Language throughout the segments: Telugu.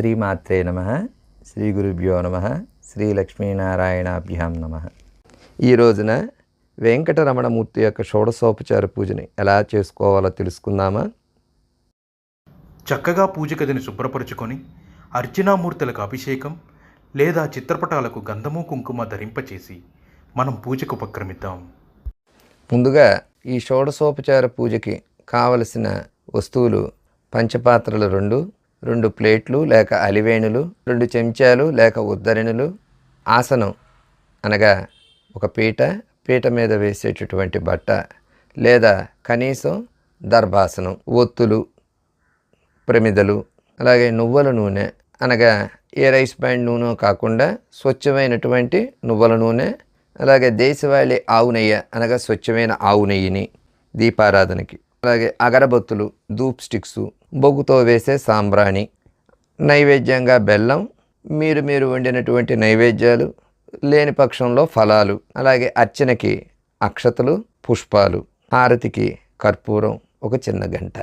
శ్రీమాత్రే నమః. శ్రీ గురుభ్యో నమః. శ్రీ లక్ష్మీనారాయణాభ్యాం నమః. ఈ రోజున వెంకటరమణమూర్తి యొక్క షోడశోపచార పూజని ఎలా చేసుకోవాలో తెలుసుకుందామా? చక్కగా పూజ గదిని శుభ్రపరుచుకొని అర్చనామూర్తులకు అభిషేకం లేదా చిత్రపటాలకు గంధము కుంకుమ ధరింపచేసి మనం పూజకు ఉపక్రమిద్దాం. ముందుగా ఈ షోడశోపచార పూజకి కావలసిన వస్తువులు: పంచపాత్రలు 2 ప్లేట్లు లేక అలివేణులు, 2 చెంచాలు లేక ఉద్దరణులు, ఆసనం అనగా ఒక పీట మీద వేసేటటువంటి బట్ట లేదా కనీసం దర్భాసనం, ఒత్తులు, ప్రమిదలు, అలాగే నువ్వుల నూనె అనగా ఏ రైస్ బ్రాండ్ నూనె కాకుండా స్వచ్ఛమైనటువంటి నువ్వుల నూనె, అలాగే దేశవాళీ ఆవు నెయ్యి అనగా స్వచ్ఛమైన ఆవు నెయ్యిని దీపారాధనకి, అలాగే అగరబత్తులు, ధూప్ స్టిక్స్, బొగ్గుతో వేసే సాంబ్రాణి, నైవేద్యంగా బెల్లం, మీరు వండినటువంటి నైవేద్యాలు, లేని పక్షంలో ఫలాలు, అలాగే అర్చనకి అక్షతలు, పుష్పాలు, హారతికి కర్పూరం, ఒక చిన్న గంట.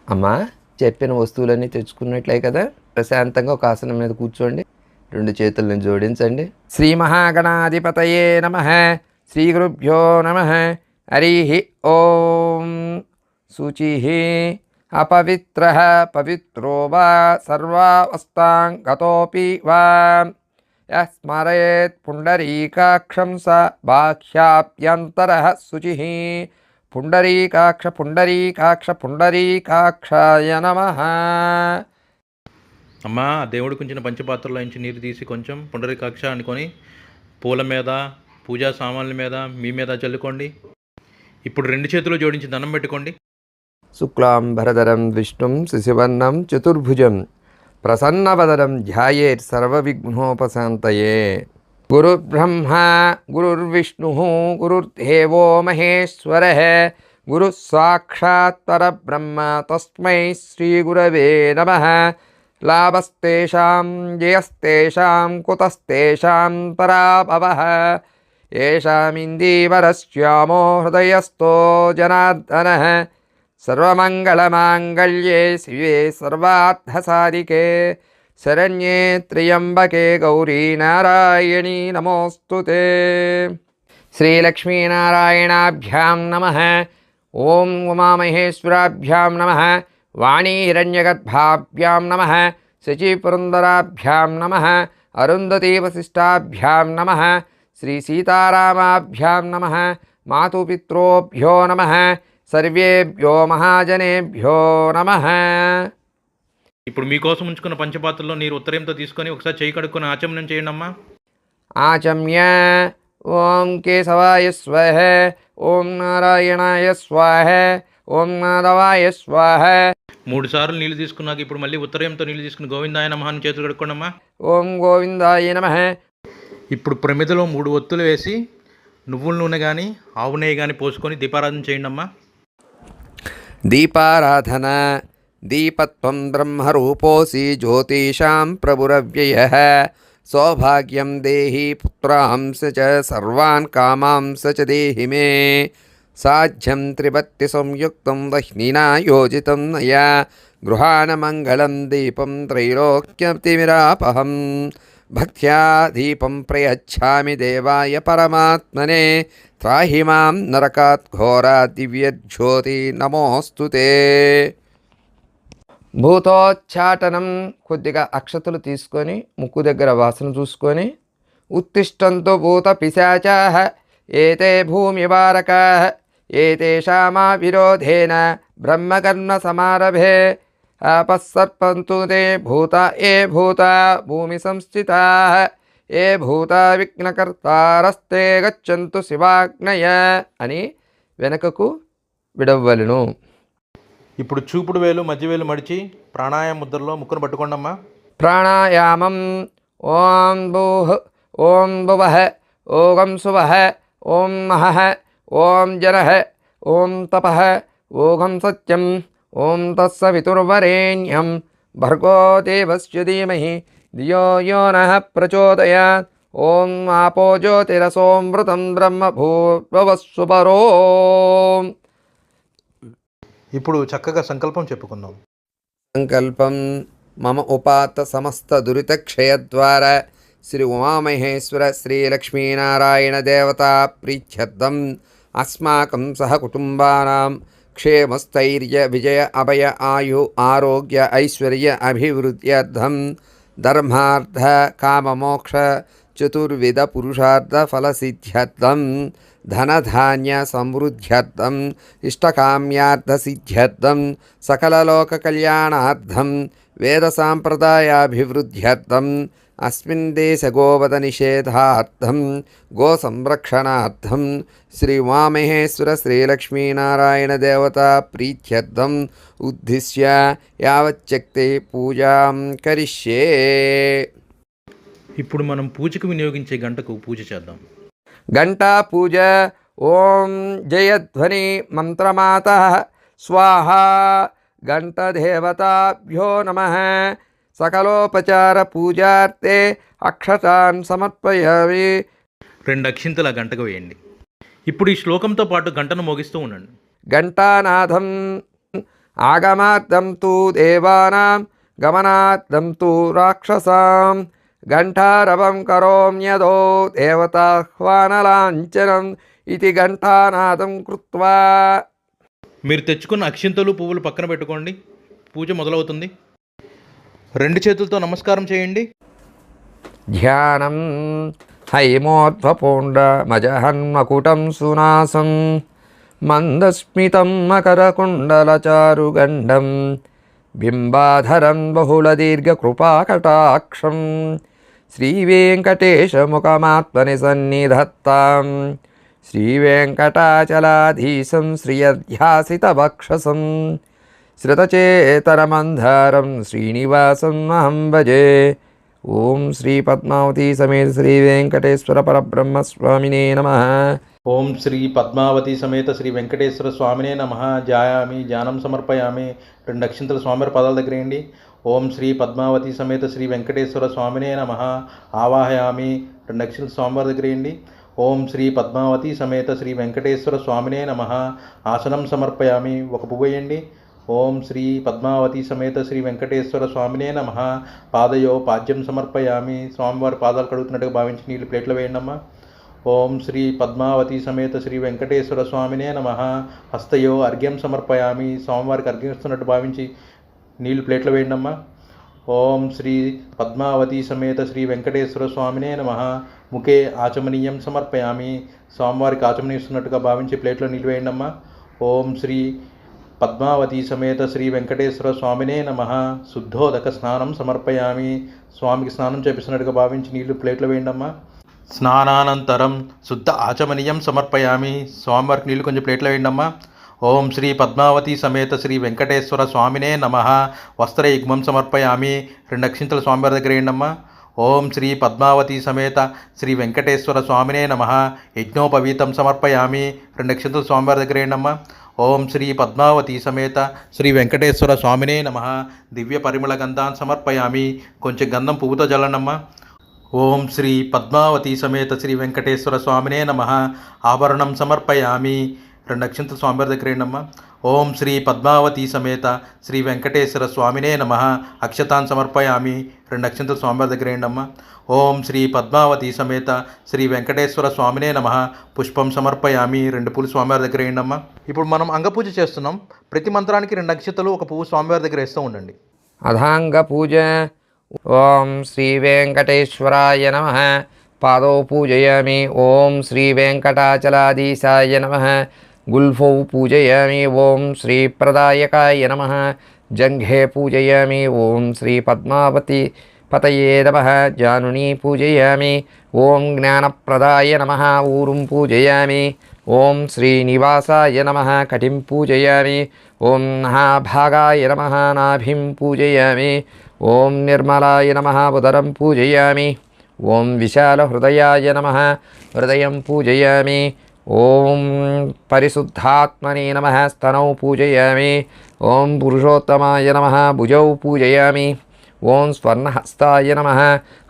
అమ్మా, చెప్పిన వస్తువులన్నీ తెచ్చుకున్నట్లే కదా? ప్రశాంతంగా ఒక ఆసనం మీద కూర్చోండి, 2 చేతులను జోడించండి. శ్రీ మహాగణాధిపతయే నమః. శ్రీ గురుభ్యో నమః. హరి ఓం. శుచిః అపవిత్రః పవిత్రో వా సర్వావస్థాంగతోపి వా యః స్మరేత్ పుండరీకాక్షం స బాహ్యాభ్యంతరః శుచిః. పుండరీకాక్ష పుండరీకాక్ష పుండరీకాక్షాయ నమః. అమ్మా, దేవుడికి ఉంచిన పంచపాత్రలో నుంచి నీరు తీసి కొంచెం పుండరీకాక్ష అనుకొని పూల మీద, పూజా సామాన్ల మీద, మీ మీద చల్లుకోండి. ఇప్పుడు 2 చేతులు జోడించి దండం పెట్టుకోండి. శుక్లాంబరధరం విష్ణుం శశివర్ణం చతుర్భుజం ప్రసన్నవదనం ధ్యాయేత్ సర్వవిఘ్నోపశాంతయే. గురుర్బ్రహ్మా గురుర్విష్ణుః గురుర్దేవో మహేశ్వరః గురుః సాక్షాత్ పరబ్రహ్మ తస్మై శ్రీగురవే నమః. లాభస్తేషాం జయస్తేషాం కుతస్తేషాం పరాభవః. ఏషామిందీవరశ్యామో హృదయస్థో జనార్దనః. సర్వమంగళమాంగళ్యే శివే సర్వార్థసాధికే శరణ్యే త్ర్యంబకే గౌరీ నారాయణీ నమోస్తుతే. శ్రీలక్ష్మీనారాయణాభ్యాం నమః. ఓం ఉమామహేశ్వరాభ్యాం నమః. వాణీ హిరణ్యగర్భాభ్యాం నమః. శచీపురందరాభ్యాం నమః. అరుంధతీ వశిష్టాభ్యాం నమః. శ్రీ సీతారామాభ్యాం నమః. మాతుపిత్రోభ్యో నమః. సర్వేభ్యో మహాజనేభ్యో నమః. ఇప్పుడు మీకోసం ఉంచుకున్న పంచపాత్రలో నీరు ఉత్తరీయంతో తీసుకొని ఒకసారి చేయి కడుక్కొని ఆచమనం చేయండి అమ్మా. ఆచమ్య ఓం కేశవాయ స్వాహ. ఓం నారాయణాయ స్వాహ. ఓం మాధవాయ స్వాహ. 3 సార్లు నీళ్లు తీసుకున్నాక ఇప్పుడు మళ్ళీ ఉత్తరీయంతో నీళ్లు తీసుకుని గోవిందాయ నమః అని చేతులు కడుక్కోండి అమ్మా. ఓం గోవిందాయ నమః. ఇప్పుడు ప్రమిదలో 3 ఒత్తులు వేసి నువ్వుల నూనె కానీ ఆవు నెయ్యి కానీ పోసుకొని దీపారాధన చేయండి అమ్మా. దీపారాధన. దీపత్వం బ్రహ్మరూపోసి జ్యోతిషాం ప్రభురవ్యయః. సౌభాగ్యం దేహి పుత్రాంశ చ సర్వాన్ కామాంశ చ దేహి మే. సాధ్యం త్రిభక్తి సంయుక్తం వహ్నినా యోజితం నయా. గృహాణ మంగళం దీపం త్రైలోక్యతిమిరాపహం. భక్త్యా దీపం ప్రయచ్ఛామి దేవాయ పరమాత్మనే. త్రాహి మాం నరకాత్ ఘోరా దివ్యజ్యోతి నమోస్తుతే. భూతోచ్చాటనం. కొద్దిగా అక్షతలు తీసుకొని ముక్కు దగ్గర వాసన చూసుకొని, ఉత్తిష్టంతు భూత పిశాచాః ఏతే భూమివారకాః ఏతేషామా విరోధేన బ్రహ్మకర్మ సమారభే. ఆపస్సర్పంతు తే భూత ఏ భూత భూమి సంస్థితాః. ఏ భూత విఘ్నకర్తారస్తే గచ్చంతు శివాగ్నయ అని వెనకకు విడవ్వలను. ఇప్పుడు చూపుడు వేలు మధ్య వేలు మడిచి ప్రాణాయామ ముద్రలో ముక్కును పట్టుకోండి అమ్మా. ప్రాణాయామం. ఓం భూః ఓం భువః ఓం సువః ఓం మహః ఓం జనః ఓం తపః ఓం సత్యం ఓం తత్సవితుర్వరేణ్యం భర్గో దేవస్య ధీమహి ధియో యో నః ప్రచోదయాత్. ఓం ఆపో జ్యోతిరసోమృతం బ్రహ్మ భూర్భువస్సుపరో. ఇప్పుడు చక్కగా సంకల్పం చెప్పుకుందాం. సంకల్పం. మమ ఉపాత్త సమస్త దురితక్షయద్వారా శ్రీ ఉమామహేశ్వర శ్రీలక్ష్మీనారాయణ దేవతా ప్రీత్యర్థం అస్మాకం సహ కుటుంబానాం క్షేమస్థైర్య విజయ అభయ ఆయు ఆరోగ్య ఐశ్వర్య అభివృద్ధ్యర్థం ధర్మార్థ కామమోక్ష చతుర్విధ పురుషార్థ ఫలసిద్ధ్యర్థం ధనధాన్య సమృద్ధ్యర్థం ఇష్టకామ్యార్థ సిద్ధ్యర్థం సకలలోక కళ్యాణార్థం వేద సాంప్రదాయాభివృద్ధ్యర్థం అస్మిన్ దేశ గోవధ నిషేధార్థం గో సంరక్షణార్థం శ్రీ ఉమామహేశ్వర శ్రీలక్ష్మీనారాయణ దేవతా ప్రీత్యర్థం ఉద్దిశ్య యావచ్చక్తి పూజాం కరిష్యే. ఇప్పుడు మనం పూజకు వినియోగించే గంటకు పూజ చేద్దాం. గంటా పూజ. ఓం జయధ్వని మంత్రమాత స్వాహ. గంటదేవతాభ్యో నమః. సకలోపచార పూజార్థే అక్షతాన్ సమర్పయామి. 2 అక్షింతల గంటకు వేయండి. ఇప్పుడు ఈ శ్లోకంతో పాటు గంటను మోగిస్తూ ఉండండి. ఘంటానాథం ఆగమార్థం తు దేవానాం గమనార్థం తు రాక్షసాం ఘంటారవం కరోమ్యదో దేవతాహ్వానలాంఛనం ఇది ఘంటానాదం కృత్వా. మీరు తెచ్చుకున్న అక్షింతలు పువ్వులు పక్కన పెట్టుకోండి. పూజ మొదలవుతుంది. 2 చేతులతో నమస్కారం చేయండి. ధ్యానం. హైమోద్వపుండమజహన్మకుటం సునాసం మందస్మితం మకరకుండలచారుగండం బింబాధరం బహుళదీర్ఘకృపాకటాక్షం శ్రీవేంకటేశముఖమాత్మని సన్నిధత్తాం శ్రీవేంకటాచలాధీశం శ్రియధ్యాసితవక్షసం శ్రుతచేతరమంధారం శ్రీనివాసం అహం భజే. ఓం శ్రీ పద్మావతి సమేత శ్రీ వెంకటేశ్వర పరబ్రహ్మస్వామినే నమః. ఓం శ్రీ పద్మావతి సమేత శ్రీ వెంకటేశ్వర స్వామినే నమః. ధ్యాయామి, ధ్యానం సమర్పయామి. 2 అక్షింతల స్వామివారి పాదాల దగ్గర వేయండి. ఓం శ్రీ పద్మావతి సమేత శ్రీ వెంకటేశ్వర స్వామినే నమః. ఆవాహయామి. 2 అక్షింతల స్వామివారి దగ్గర వేయండి. ఓం శ్రీ పద్మావతి సమేత శ్రీ వెంకటేశ్వర స్వామినే నమః. ఆసనం సమర్పయామి. 1 పువ్వు వేయండి. ఓం శ్రీ పద్మావతి సమేత శ్రీ వెంకటేశ్వర స్వామినే నమః. పాదయో పాద్యం సమర్పయామి. స్వామివారి పాదాలు కడుగుతున్నట్టుగా భావించి నీళ్ళు ప్లేట్లో వేయండి అమ్మా. ఓం శ్రీ పద్మావతి సమేత శ్రీ వెంకటేశ్వర స్వామినే నమః. హస్తయో అర్ఘ్యం సమర్పయామి. స్వామివారికి అర్ఘ్యం ఇస్తున్నట్టు భావించి నీళ్ళు ప్లేట్లో వేయండి అమ్మా. ఓం శ్రీ పద్మావతి సమేత శ్రీ వెంకటేశ్వర స్వామినే నమః. ముఖే ఆచమనీయం సమర్పయామి. స్వామివారికి ఆచమనీయం ఇస్తున్నట్టుగా భావించి ప్లేట్లో నీళ్ళు వేయండి అమ్మా. ఓం శ్రీ పద్మావతి సమేత శ్రీ వెంకటేశ్వర స్వామినే నమః. శుద్ధోదక స్నానం సమర్పయామి. స్వామికి స్నానం చేపిస్తున్నట్టుగా భావించి నీళ్లు ప్లేట్లో వేయండమ్మా. స్నానానంతరం శుద్ధ ఆచమనీయం సమర్పయామి. స్వామివారికి నీళ్లు కొంచెం ప్లేట్లో వేయండమ్మా. ఓం శ్రీ పద్మావతి సమేత శ్రీ వెంకటేశ్వర స్వామినే నమః. వస్త్రయుగ్మం సమర్పయామి. 2 అక్షింతల స్వామివారి దగ్గర వేయండమ్మా. ఓం శ్రీ పద్మావతి సమేత శ్రీ వెంకటేశ్వర స్వామినే నమః. యజ్ఞోపవీతం సమర్పయామి. 2 అక్షింతల స్వామివారి దగ్గర వేయండమ్మా. ఓం శ్రీ పద్మావతి సమేత శ్రీ వెంకటేశ్వర స్వామినే నమః. దివ్య పరిమళ గంధాన్ సమర్పయామి. కొంచెం గంధం పువ్వుతో జల్లనమ్మా. ఓం శ్రీ పద్మావతి సమేత శ్రీ వెంకటేశ్వర స్వామినే నమః. ఆభరణం సమర్పయామి. 2 అక్షింతల స్వామివారి దగ్గర వేయండమ్మా. ఓం శ్రీ పద్మావతి సమేత శ్రీ వెంకటేశ్వర స్వామినే నమః. అక్షతాన్ సమర్పయామి. 2 అక్షింతల స్వామివారి దగ్గర వేయండమ్మా. ఓం శ్రీ పద్మావతి సమేత శ్రీ వెంకటేశ్వర స్వామినే నమః. పుష్పం సమర్పయామి. 2 పూలు స్వామివారి దగ్గర వేయండమ్మా. ఇప్పుడు మనం అంగపూజ చేస్తున్నాం. ప్రతి మంత్రానికి 2 అక్షతలు 1 పువ్వు స్వామివారి దగ్గర వేస్తూ ఉండండి. అథాంగ పూజ. ఓం శ్రీ వెంకటేశ్వరాయ నమః. పాదౌ పూజయామి. ఓం శ్రీ వెంకటాచలాధీశాయ నమః. గుల్ఫౌ పూజయామి. ఓం శ్రీ ప్రదాయకాయ నమః. జంఘే పూజయామి. ఓం శ్రీ పద్మావతి పతయే నమః. జానునీ పూజయామి. ఓం జ్ఞానప్రదాయ నమః. ఊరుం పూజయామి. ఓం శ్రీనివాసాయ నమః. కటిం పూజయామి. ఓం మహాభాగాయ నమః. నాభిం పూజయామి. ఓం నిర్మలాయ నమః. ఉదరం పూజయామి. ఓం విశాలహృదయాయ నమః. హృదయం పూజయామి. ఓం పరిశుద్ధాత్మనే నమః. స్తనౌ పూజయామి. ఓం పురుషోత్తమాయ నమః. భుజౌ పూజయామి. ఓం స్వర్ణహస్తాయ నమః.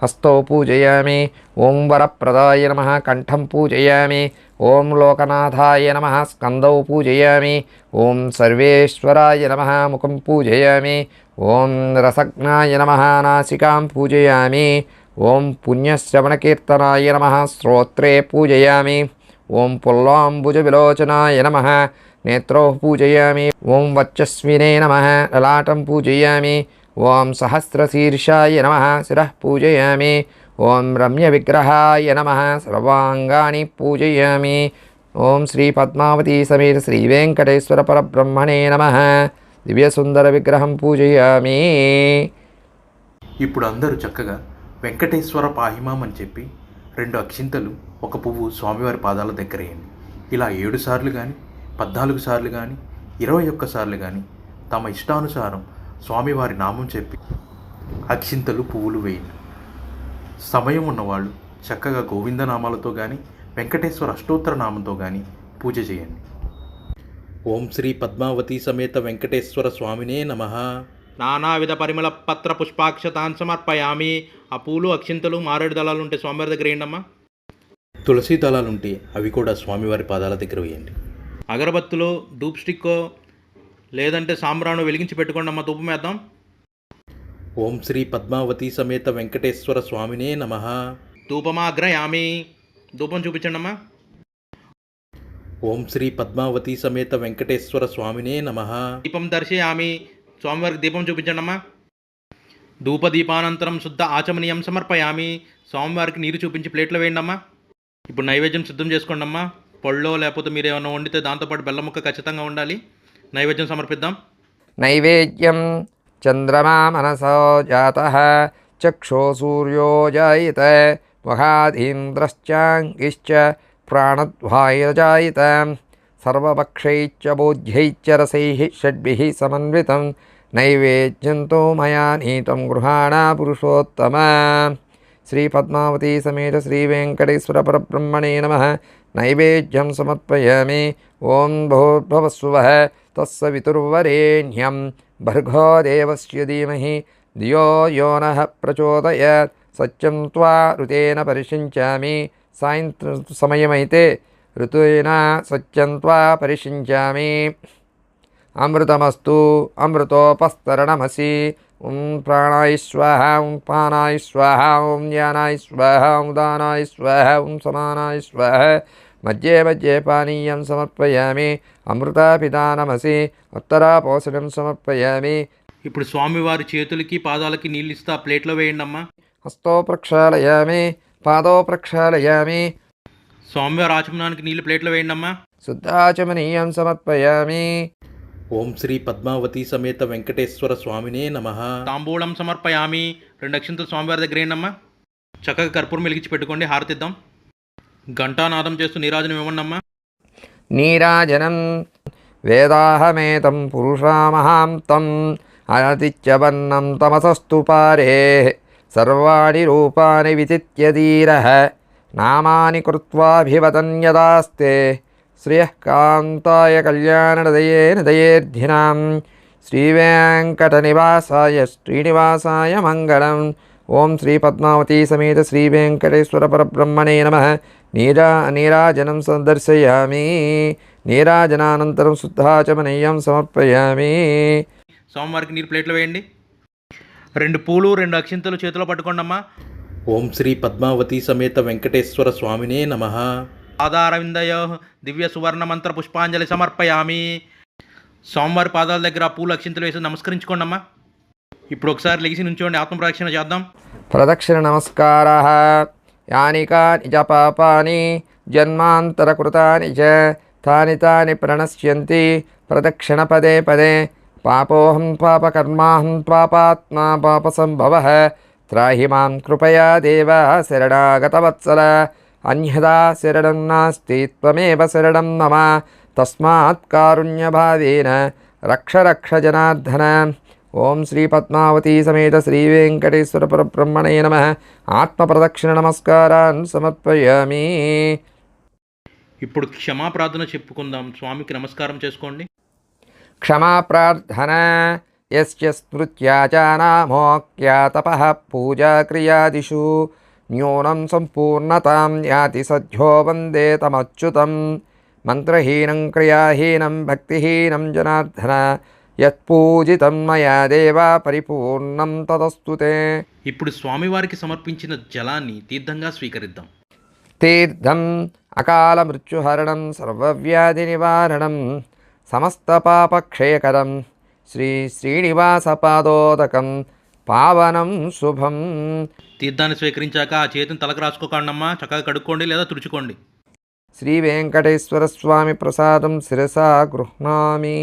హస్తౌ పూజయామి. ఓం వరప్రదాయ నమః. కంఠం పూజయామి. ఓం లోకనాథాయ నమః. స్కందౌ పూజయామి. ఓం సర్వేశ్వరాయ నమః. ముఖం పూజయామి. ఓం రసజ్ఞాయ నమః నాసికాం పూజయామి. ఓం పుణ్యశ్రవణకీర్తనాయ నమః శ్రోత్రే పూజయామి. ఓం పుల్లాంబుజ విలోచనాయ నమః నేత్రౌ పూజయామి. ఓం వర్చస్వినే నమః లలాటం పూజయామి. ఓం సహస్రశీర్షాయ నమః శిరః పూజయామి. ఓం రమ్యవిగ్రహాయ నమః సర్వాంగాని పూజయామి. ఓం శ్రీ పద్మావతీ సమేత శ్రీ వెంకటేశ్వర పరబ్రహ్మణే నమః దివ్యసుందర విగ్రహం పూజయామి. ఇప్పుడు అందరూ చక్కగా వెంకటేశ్వర పాహిమాం అని చెప్పి 2 అక్షింతలు 1 పువ్వు స్వామివారి పాదాల దగ్గర వేయండి. ఇలా 7 సార్లు కానీ 14 సార్లు కానీ 21 సార్లు కానీ తమ ఇష్టానుసారం స్వామివారి నామం చెప్పి అక్షింతలు పువ్వులు వేయండి. సమయం ఉన్నవాళ్ళు చక్కగా గోవిందనామాలతో కానీ వెంకటేశ్వర అష్టోత్తర నామంతో కానీ పూజ చేయండి. ఓం శ్రీ పద్మావతి సమేత వెంకటేశ్వర స్వామినే నమః. నానావిధ పరిమళ పత్ర పుష్పాక్షతాన్ సమర్పయామి. ఆ పూలు అక్షింతలు మారేడు దళాలు ఉంటే స్వామివారి దగ్గర వేయండి అమ్మా. తులసి దళాలు ఉంటే అవి కూడా స్వామివారి పాదాల దగ్గర వేయండి. అగరబత్తులు డూప్ స్టిక్కో లేదంటే సాంబ్రాణు వెలిగించి పెట్టుకోండి అమ్మా. ధూపం వేద్దాం. ఓం శ్రీ పద్మావతి సమేత వెంకటేశ్వర స్వామినే నమః. ధూపమాగ్రయామి. ధూపం చూపించండి అమ్మా. ఓం శ్రీ పద్మావతి సమేత వెంకటేశ్వర స్వామినే నమః. దీపం దర్శయామి. స్వామివారికి దీపం చూపించండి అమ్మా. ధూపదీపానంతరం శుద్ధ ఆచమనీయం సమర్పయామి. స్వామివారికి నీరు చూపించి ప్లేట్లో వేయండి అమ్మా. ఇప్పుడు నైవేద్యం సిద్ధం చేసుకోండి అమ్మా. పళ్ళో లేకపోతే మీరు ఏమైనా వండితే దాంతోపాటు బెల్లం ముక్క ఖచ్చితంగా ఉండాలి. నైవేద్యం సమర్పిద్దాం. నైవేద్యం చంద్రమా మనసో జాతః చక్షో సూర్యో జాయిత వహాధీంద్రశ్చాంగిశ్చ ప్రాణద్వాయుర్జాయిత సర్వపక్షైశ్చ బోధ్యైశ్చ రసైః షడ్భిః సమన్వితం నైవేద్యంతో మయా నీతం గృహాణ పురుషోత్తమ. శ్రీ పద్మావతి సమేత శ్రీ వెంకటేశ్వర పరబ్రహ్మణే నమః. నైవేద్యం సమర్పయామి. ఓం భూర్భువస్సువః తత్సవితుర్వరేణ్యం భర్గో దేవస్య ధీమహి ధియో యో నః ప్రచోదయాత్. సత్యం త్వా ఋతేన పరిశించామి. సాయంత్రం సమయమైతే ఋతుయేన సత్యం త్వా పరిశించామి. అమృతమస్తు అమృతోపస్తరణమసి. ఓం ప్రాణాయ స్వాహ. ఓం పానాయ స్వాహ. ఓం జ్ఞానాయ స్వాహ. ఓం దానాయ స్వాహ. ఓం సమానాయ స్వాహ. మధ్యే మధ్యే పానీయం సమర్పయామి. అమృతాపిదానమసి. ఉత్తరాపోషణం సమర్పయామి. ఇప్పుడు స్వామివారి చేతులకి పాదాలకి నీళ్ళు ఇస్తా ప్లేట్లో వేయండి అమ్మా. హస్తో ప్రక్షాళయామి. పాదో ప్రక్షాళయామి. స్వామివారి ఆచమనానికి నీళ్ళు ప్లేట్లో వేయండి అమ్మా. శుద్ధాచమనీయం సమర్పయామి. ఓం శ్రీ పద్మావతి సమేత వెంకటేశ్వర స్వామినే నమః. తాంబూలం సమర్పయామి. 2 అక్షింతలు స్వామివారి దగ్గర వేయండి అమ్మా. చక్కగా కర్పూరం వెలిగించి పెట్టుకోండి. హారతిద్దాం. ఘంటానాదం చేస్తూ నీరాజనం ఇవ్వండి అమ్మా. నీరాజనం వేదాహమేతం పురుషామహాంతం అతిత్యవర్ణం తమసస్తు పారే సర్వాణి రూపాని విచిత్య ధీరః నామాని కృత్వాభివదన్యదాస్తే శ్రియః కాంతాయ కళ్యాణదయేన దయేర్ధినాం శ్రీవేంకటనివాసాయ శ్రీనివాసాయ మంగళం. ఓం శ్రీ పద్మావతి సమేత శ్రీ వెంకటేశ్వర పరబ్రహ్మణే నమః. నీరాజనం సందర్శయామి. నీరాజనానంతరం శుద్ధాచమనీయం సమర్పయామి. స్వామివారికి నీరు ప్లేట్లో వేయండి. 2 పూలు 2 అక్షింతలు చేతిలో పట్టుకోండి అమ్మా. ఓం శ్రీ పద్మావతి సమేత వెంకటేశ్వర స్వామినే నమః. పాదారవిందయో దివ్య సువర్ణ మంత్ర పుష్పాంజలి సమర్పయామి. స్వామివారి పాదాల దగ్గర పూలు అక్షింతలు వేసి నమస్కరించుకోండి అమ్మా. ఇప్పుడు ఒకసారి లెగిసి నుంచోండి. ఆత్మప్రదక్షిణ చేద్దాం. ప్రదక్షిణ నమస్కారాः. యాని కాని చ పాపాని జన్మాంతరకృతాని చ తాని తాని ప్రణశ్యంతి ప్రదక్షిణ పదే పదే. పాపోహం పాపకర్మాహం పాపాత్మా పాపసంభవః. త్రాహి మాం కృపయా దేవ శరణాగతవత్సల. అన్యదా శరణం నాస్తి త్వమేవ శరణం మమ. తస్మాత్ కారుణ్యభావేన రక్ష రక్ష జనార్దన. ఓం శ్రీ పద్మావతి సమేత శ్రీ వెంకటేశ్వర పరబ్రహ్మణే నమః. ఆత్మప్రదక్షిణ నమస్కారాన్ సమర్పయామి. ఇప్పుడు క్షమా ప్రార్థన చెప్పుకుందాం. స్వామికి నమస్కారం చేసుకోండి. క్షమా ప్రార్థన. యస్య స్మృత్యా చ నామోక్త్యా తపః పూజా క్రియాదిషు న్యూనం సంపూర్ణతాం యాతి సద్యో వందే తమచ్యుతం. మంత్రహీనం క్రియాహీనం భక్తిహీనం జనార్దన యత్పూజితం మయా దేవ పరిపూర్ణం తదస్తుతే. ఇప్పుడు స్వామివారికి సమర్పించిన జలాన్ని తీర్థంగా స్వీకరిద్దాం. తీర్థం అకాల మృత్యుహరణం సర్వవ్యాధి నివారణం సమస్త పాపక్షయకరం శ్రీ శ్రీనివాస పాదోదకం పావనం శుభం. తీర్థాన్ని స్వీకరించాక ఆ చేతిని తలకు రాసుకోకండమ్మా, చక్కగా కడుక్కోండి లేదా తుడుచుకోండి. శ్రీ వెంకటేశ్వర స్వామి ప్రసాదం శిరసా గృహ్ణామి.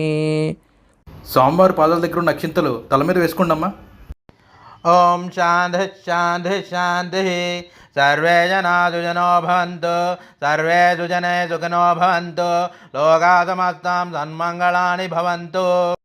స్వామివారి పాదాల దగ్గర ఉన్న అక్షింతలు తల మీద వేసుకోండమ్మా. ఓం శాంతి శాంతి శాంతి. సర్వే జనా సుజనో భవంతు, సర్వే సుజనే సుఖినో భవంతు, లోకా సమస్తాం సన్మంగళాని భవంతు.